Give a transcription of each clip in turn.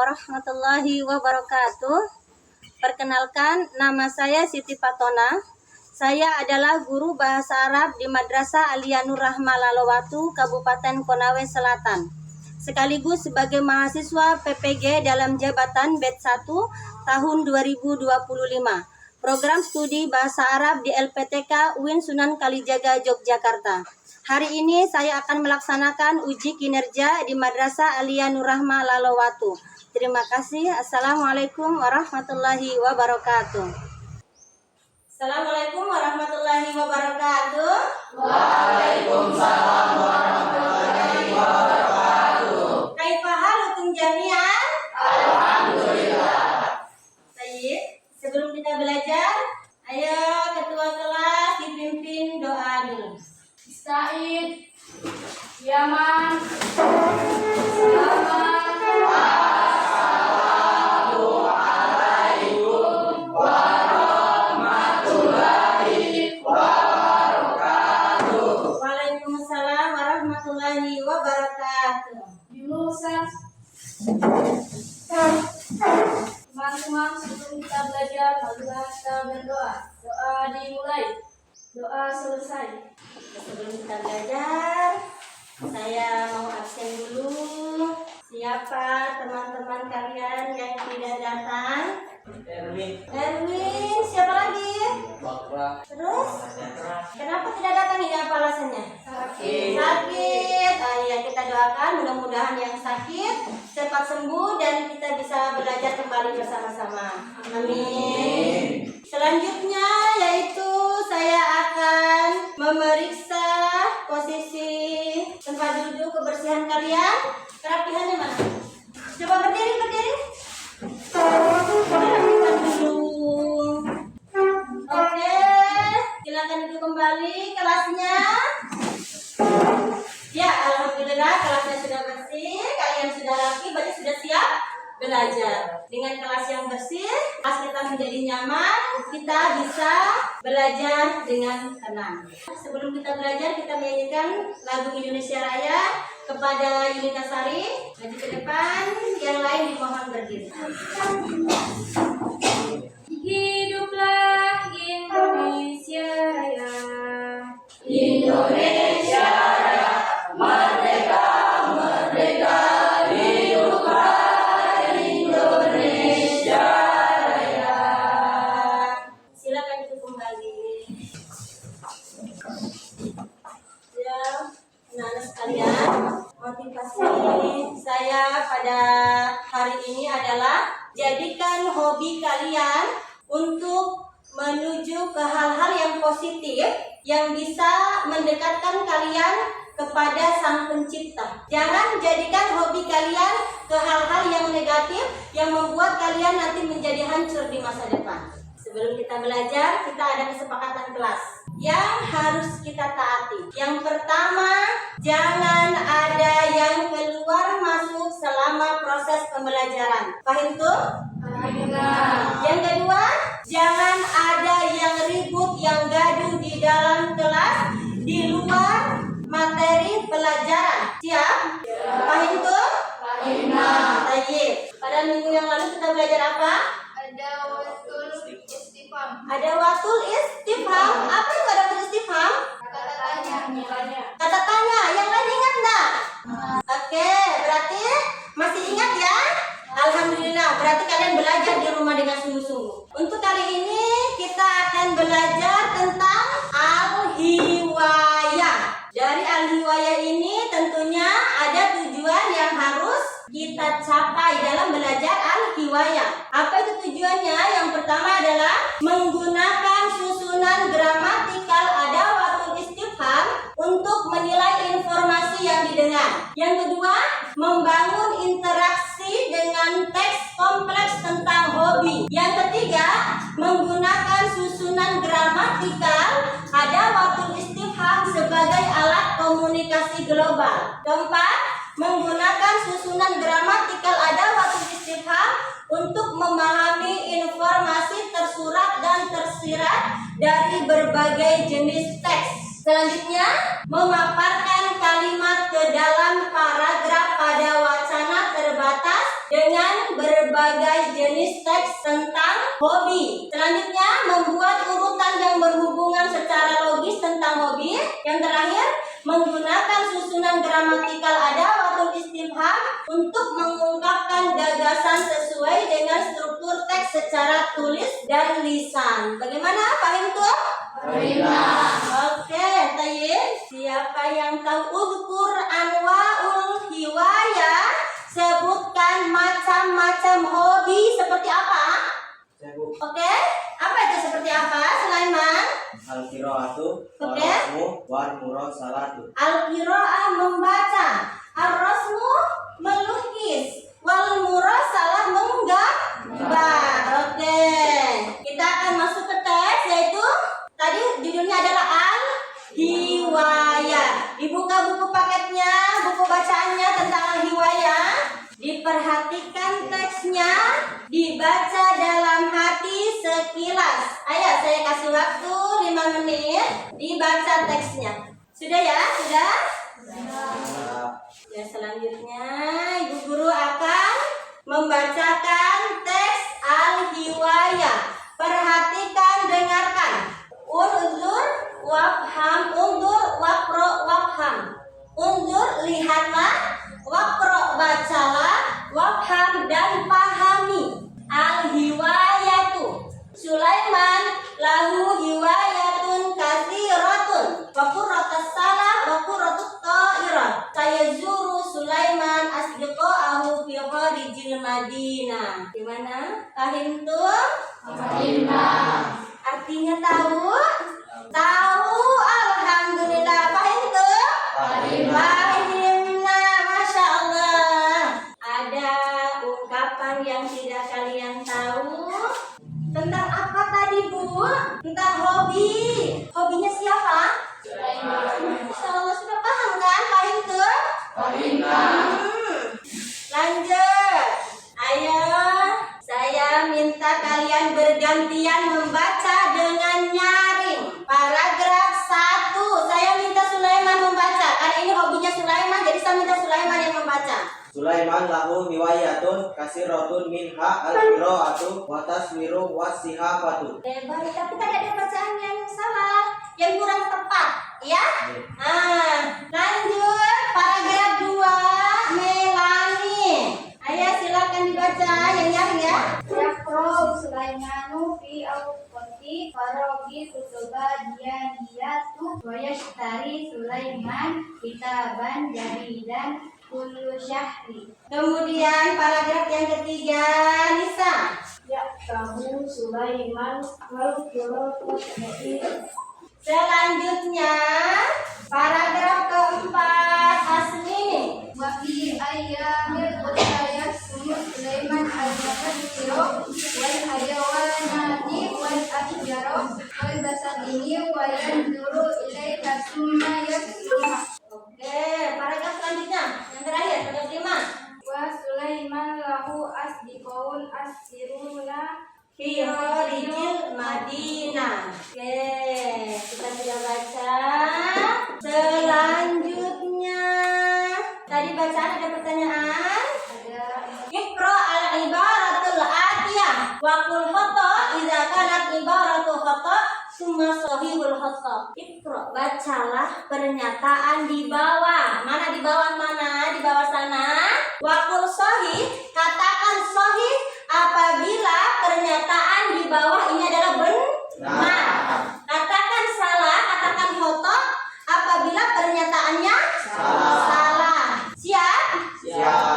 warahmatullahi wabarakatuh. Perkenalkan, nama saya Siti Fatona. Saya adalah guru bahasa Arab di Madrasah Aliyah Nur Rahmah Lalowatu, Kabupaten Konawe Selatan. Sekaligus sebagai mahasiswa PPG dalam jabatan Batch 1 tahun 2025. Program studi bahasa Arab di LPTK UIN Sunan Kalijaga, Yogyakarta. Hari ini saya akan melaksanakan uji kinerja di Madrasah Aliyah Nur Rahmah Lalowatu. Terima kasih. Assalamualaikum warahmatullahi wabarakatuh. Assalamualaikum warahmatullahi wabarakatuh. Waalaikumsalam warahmatullahi wabarakatuh. Kaifa halukum jami'an? Alhamdulillah. Baik, sebelum kita belajar, ayo ketua kelas dipimpin doa dulu. Sa'id, Yaman, Selamat, Assalamualaikum warahmatullahi wabarakatuh. Waalaikumsalam warahmatullahi wabarakatuh. Yunusan, teman-teman, sebelum kita belajar, marilah kita berdoa. Doa dimulai, doa selesai. Sebelum kita belajar, saya mau absen dulu. Siapa teman-teman kalian yang tidak datang? Erwin, Siapa lagi? Bakra, Terus? Kenapa tidak datang ini? Apa alasannya? Sakit. Sakit. Ya, kita doakan mudah-mudahan yang sakit cepat sembuh dan kita bisa belajar kembali bersama-sama. Amin. Selanjutnya yaitu saya akan memeriksa posisi tempat duduk kebersihan kalian. Kerapihannya mana? Coba berdiri. Rapikan dulu. Oke, silakan duduk kembali kelasnya. Ya, alhamdulillah kelasnya sudah bersih, kalian sudah rapi, berarti sudah siap belajar. Dengan kelas yang bersih, kelas kita menjadi nyaman, kita bisa belajar dengan tenang. Sebelum kita belajar, kita menyanyikan lagu Indonesia Raya kepada Yunita Sari. Maju ke depan, yang lain dimohon berdiri. Hiduplah Indonesia Raya. Indonesia Raya, merdeka, merdeka, hiduplah Indonesia Raya. Silakan itu kembali. Ya, anak-anak sekalian, motivasi saya pada hari ini adalah jadikan hobi kalian untuk menuju ke hal-hal yang positif yang bisa mendekatkan kalian kepada Sang Pencipta. Jangan jadikan hobi kalian ke hal-hal yang negatif yang membuat kalian nanti menjadi hancur di masa depan. Sebelum kita belajar, kita ada kesepakatan kelas yang harus kita taati. Yang pertama, jangan ada yang keluar masuk selama proses pembelajaran. Paham tuh? Yang kedua, jangan ada yang ribut, yang gaduh di dalam kelas, di luar materi pelajaran. Siap? Paham tuh? Baik. Pada minggu yang lalu kita belajar apa? Ada watul istifham. Ada watul istifham. Apa itu ada watul istifham? Kata tanya. Kata tanya. Yang lain ingat enggak? Oke, berarti masih ingat ya? Alhamdulillah, berarti kalian belajar di rumah dengan sungguh-sungguh. Untuk kali ini kita akan belajar tentang al-hiwayah. Dari al-hiwayah ini tentunya ada tujuan yang harus kita capai dalam belajar al-hiwayah. Apa itu tujuannya? Yang pertama adalah menggunakan susunan gramatikal adawatul istifham untuk menilai informasi yang didengar. Yang kedua, membangun interaksi dengan teks kompleks tentang hobi. Yang ketiga, menggunakan susunan gramatikal adawatul istifham sebagai alat komunikasi global. Keempat, menggunakan susunan gramatikal adawatul istifham untuk memahami informasi tersurat dan tersirat dari berbagai jenis teks. Selanjutnya, memaparkan kalimat ke dalam paragraf pada wacana terbatas dengan berbagai jenis teks tentang hobi. Selanjutnya, membuat urutan yang berhubungan secara logis tentang hobi. Yang terakhir, menggunakan susunan gramatikal adawatul istifham untuk mengungkapkan gagasan sesuai dengan struktur teks secara tulis dan lisan. Bagaimana? Paham tuh? Oke, tayyib. Siapa yang tahu udkur anwaul hiwaya? Sebutkan macam-macam hobi seperti apa? Oke, apa itu seperti apa, Sulaiman? Al-qiraatu Oke. warasmu wal murasalatu. Al-qiraah membaca, ar-rasmu melukis, wal murasalah menggambar. Oke, kita akan masuk ke teks, yaitu tadi judulnya adalah al-hiwaya. Dibuka buku paketnya, buku bacaannya tentang al-hiwaya. Diperhatikan teksnya, dibaca dalam hati sekilas. Ayo, saya kasih waktu 5 menit, dibaca teksnya. Sudah ya? Sudah? Ya, selanjutnya Ibu Guru akan membacakan teks al-hiwaya. Perhatikan, dengarkan. Unzur wafham, unzur waqra wafham. Unzur, lihatlah, waqra, bacalah, wafham, dan pahami. Al-hiwayatu, Sulaiman lahu hiwayatun katsiratun wa qurratus salah wa qurratut ta'irah. Sayazuru Sulaiman asdiqaahu fi kharijil Madinah. Gimana? Paham tuh? Artinya tahu? Tahu, alhamdulillah. Paham tuh? Fahimna, masya Allah. Ada ungkapan yang tidak kalian tahu? Tentang apa tadi, Bu? Tentang hobi. Hobinya siapa? Masya Allah, sudah paham kan? Paham tuh? Lanjut. Ayo, saya minta kalian bergantian membaca dengan nyaring. Paragraf 1. Saya minta Sulaiman membaca. Karena ini hobinya Sulaiman, jadi saya minta Sulaiman yang membaca. Sulaiman lahu hiwayatun kasiratun minha al-qiraatu wa taswiru wasihafatu. Baik, tapi tadi ada bacaan yang salah, yang kurang tepat, ya? Lanjut, paragraf 2, Melani. Ayo, silakan dibaca yang ya. Yaqra'u Sulaimanu fi awqati faraghi kutuba diyaniyatu wa yashtari Sulaiman kitaban jadidan kullu syahri. Kemudian paragraf yang ketiga, Nisa. Yaqra'u Sulaiman wal qurratu Selanjutnya, paragraf keempat, Asmi. wa fi ayyamil qudayat Sulaiman al-muqaddiro wal hayawanati wal ashjaro wal basadini wa yanzuru ilaika summa yaksuha. Oke, paragraf selanjutnya, yang terakhir, paragraf 5. Wa Sulaiman lahu asdiqaun asiruna Fi kharijil Madinah. Oke, kita sudah baca. Selanjutnya, tadi bacaan ada pertanyaan. ada Iqra al-ibaratul atiyah wa qul khata idza kanat ibaratu khata summa sahihul khata. Iqra, bacalah pernyataan di bawah. Mana di bawah mana? Di bawah sana. Wa qul sahih, katakan sahih apabila pernyataan di bawah ini adalah benar. Katakan salah, katakan khata apabila pernyataannya salah. Siap?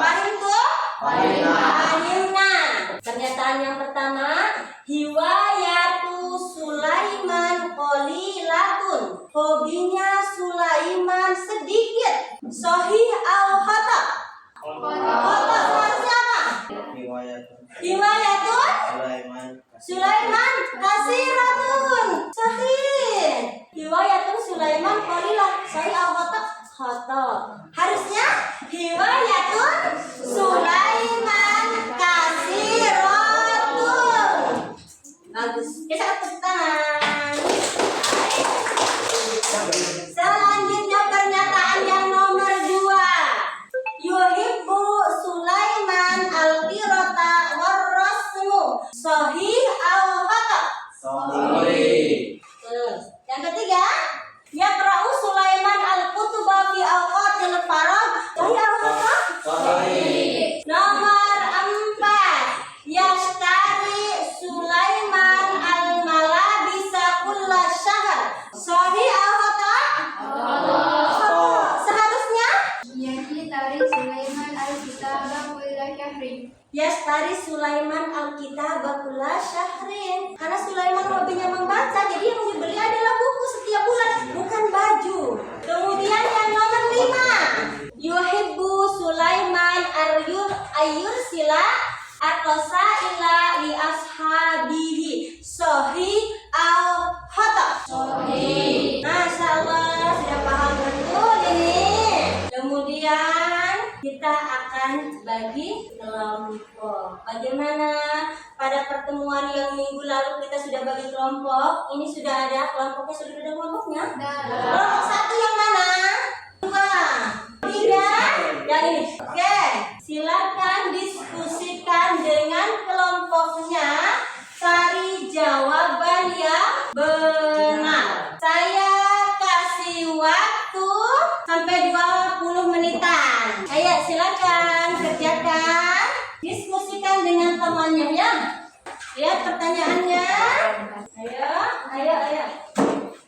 Paham tuh? Pahimna. Pernyataan yang pertama, hiwayatu Sulaiman qalilatun. Hobinya Sulaiman sedikit. Sahih al khata. Khata seharusnya apa? Hiwayatun Sulaiman kasiratun. Sahih. Hiwayatun Sulaiman qalilah. Sahih al khata. Khata. Harusnya hiwayatun Sulaiman kasiratun. Bagus. Kita tepuk tangan. Selanjutnya pernyataan yang nomor 2. Yuhibbu Sulaiman al-qirata wa Sahih atau khata? Sahih. Yang ketiga, yaqra'u Sulaiman al-kutuba fi awqatil faragh. Sahih atau khata? Sahih. Nomor 4, yashtari Sulaiman al-malabisa kulla syahr. Sahih atau khata? Khata. Seharusnya Yashtari Sulaiman al-kitaba kulla syahrin. yashtari Sulaiman al-kitaba kulla syahrin. Karena Sulaiman hobinya membaca, jadi yang dibeli adalah buku setiap bulan, bukan baju. Kemudian yang nomor 5, yuhibbu Sulaiman ayyursila ar-rasaila li ashabihi. Sahih au khata? Sahih. Masya Allah, sudah paham betul ini. Kemudian kita akan bagi kelompok. Bagaimana pada pertemuan yang minggu lalu kita sudah bagi kelompok? Ini sudah ada kelompoknya, sudah ada kelompoknya? Kelompok 1 yang mana? 2, 3, yang ini. Oke, silakan diskusikan dengan kelompoknya. Cari jawaban yang benar. Saya kasih waktu sampai 20 menitan. Ayo silakan kerjakan. Diskusikan dengan temannya ya. Lihat pertanyaannya. Ayo.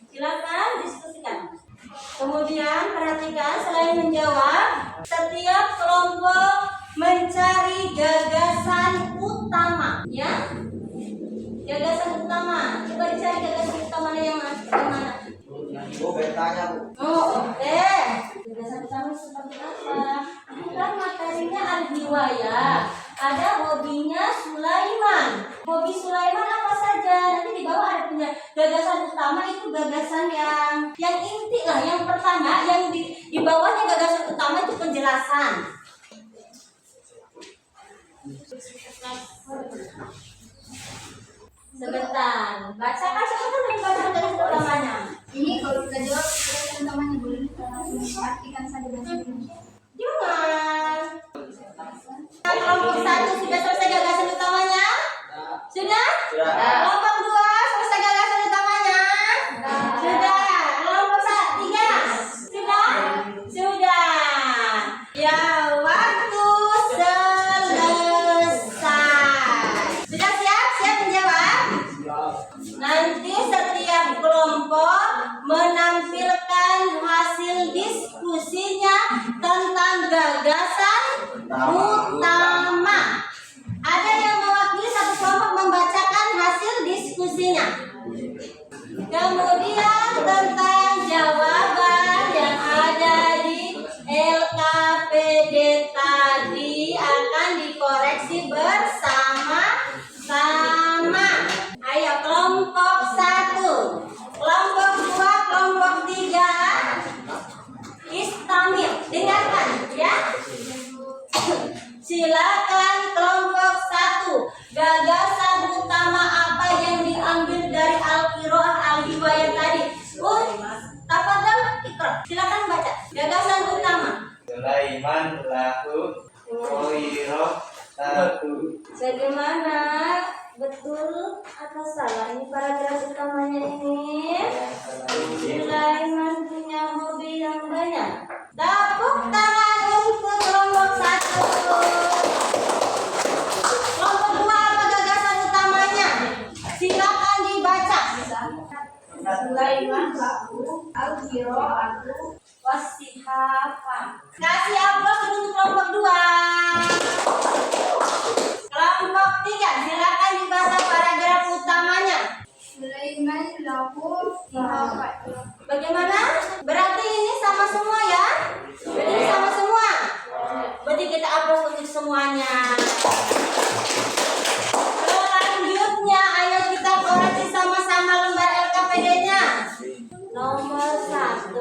Silakan diskusikan. Kemudian perhatikan, selain menjawab, setiap kelompok mencari gagasan utama ya. Gagasan utama. Coba dicari gagasan utamanya yang mana? Bu, bertanya Bu. Oh, oke. Gagasan utama seperti apa? Ini kan materinya al-hiwayah. Ada hobinya Sulaiman. Hobi Sulaiman apa saja? Nanti di bawah ada punya gagasan utama, itu gagasan yang inti lah, yang pertama, yang di bawahnya gagasan utama itu penjelasan. Sebentar, bacakan sebentar dari bacaan gagasan utamanya. Ini kalau kita jawab kita teman-teman boleh kita langsung artikan saja bahasa Indonesia. Jangan. Kelompok 1 sudah selesai gagasan utamanya? Sudah? Sudah. Kelompok 2 selesai gagasan utamanya? Sudah. Kelompok 3? Sudah? Sudah. Ya, waktu selesai. Sudah siap? Siap menjawab? Nanti setiap kelompok menampilkan hasil diskusinya tentang gagasan utama. Ada yang mewakili satu kelompok membacakan hasil diskusinya. Kemudian tentang jawaban yang ada di LKPD tadi akan dikoreksi bersama-sama. Ayo kelompok 1, kelompok 2, kelompok 3. Istamil, dengarkan ya. Silakan kelompok 1. Gagasan utama apa yang diambil dari al-qiraah al-hiwayah tadi? Tafadhal ikra. Silakan baca. Gagasan utama. Sulaiman lahu satu. Bagaimana? Betul atau salah ini paragraf utamanya ini? Sulaiman punya hobi yang banyak. Tepuk tangan untuk kelompok 1. Kelompok 2 apa gagasan utamanya? Silakan dibaca. Sulaiman lahu al-qiraatu Wasihafan. Kasih aplaus untuk kelompok 2. Kelompok 3 silakan dibaca paragraf utamanya. Sulaiman lahu sihafat. Bagaimana? Berarti ini sama semua ya? Berarti ini sama semua. Berarti kita aplaus untuk semuanya. Selanjutnya ayo kita koreksi sama-sama lembar LKPD-nya. Nomor 1,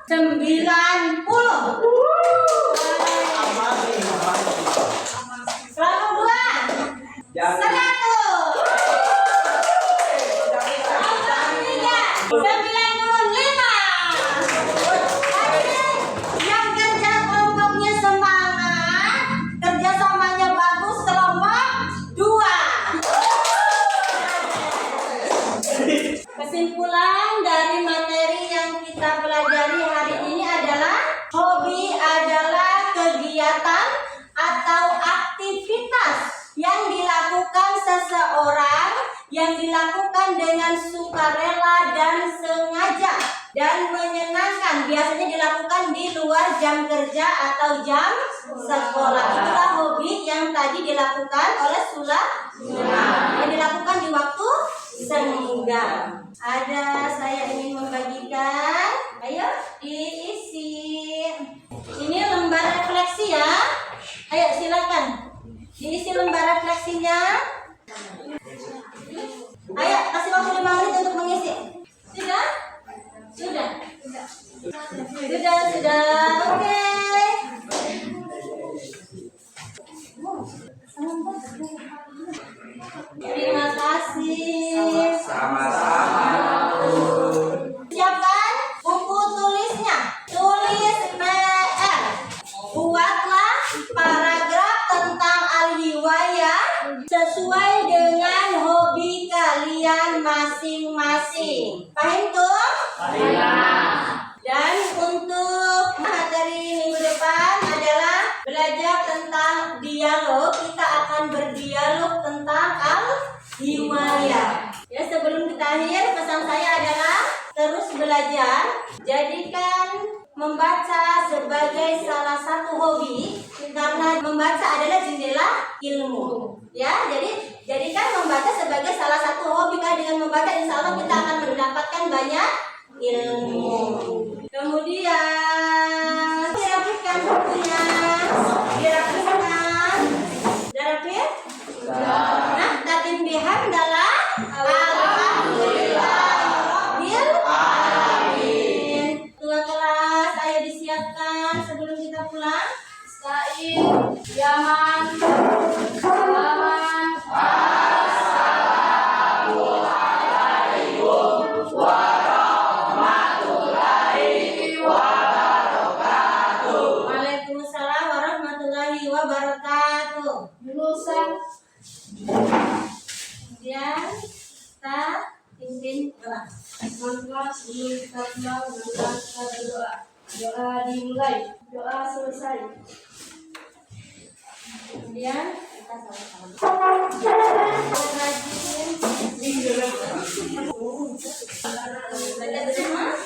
Selalu 2. 100. Yang kerja kelompoknya semangat, kerjasamanya bagus, kelompok 2. Kesimpulan dari materi yang kita pelajari hari ini adalah hobi adalah kegiatan atau aktivitas yang dilakukan seseorang yang dilakukan dengan sukarela dan sengaja dan menyenangkan, biasanya dilakukan di luar jam kerja atau jam sekolah. Itulah hobi yang tadi dilakukan oleh Sulaiman, yang dilakukan di waktu senggang. Saya ingin membagikan, ayo diisi. Ini lembar refleksi ya. Ayo silakan diisi lembar refleksinya. Ayo kasih waktu 5 menit untuk mengisi. Sudah? Oke. Terima kasih. Sama-sama. Siapkan buku tulisnya. Tulis PR. Buatlah paragraf tentang al-hiwayah sesuai dengan hobi kalian masing-masing. Paham tuh? Dan untuk materi minggu depan adalah belajar tentang dialog. Kita akan berdialog tentang al-hiwayah. Ya, sebelum kita akhir, pesan saya adalah terus belajar. Jadikan membaca sebagai salah satu hobi, karena membaca adalah jendela ilmu. Ya, jadi jadikan membaca sebagai salah satu hobi, karena dengan membaca insya Allah kita akan mendapatkan banyak ilmu. Kemudian dirapikan bukunya, dirapikan, dirapin. Nah, tatim bihamdalah, alhamdulillah, rabbil alamin. Tua kelas, ayo disiapkan sebelum kita pulang. Said, Yaman, Selamat, Assalamualaikum warahmatullahi wabarakatuh. Waalaikumsalam warahmatullahi wabarakatuh. Lulusan. Kemudian kita pimpin doa. Kelas sebelum kita pulang kita berdoa. Doa dimulai, doa selesai. Kemudian kita sama-sama rajin belajar bersama.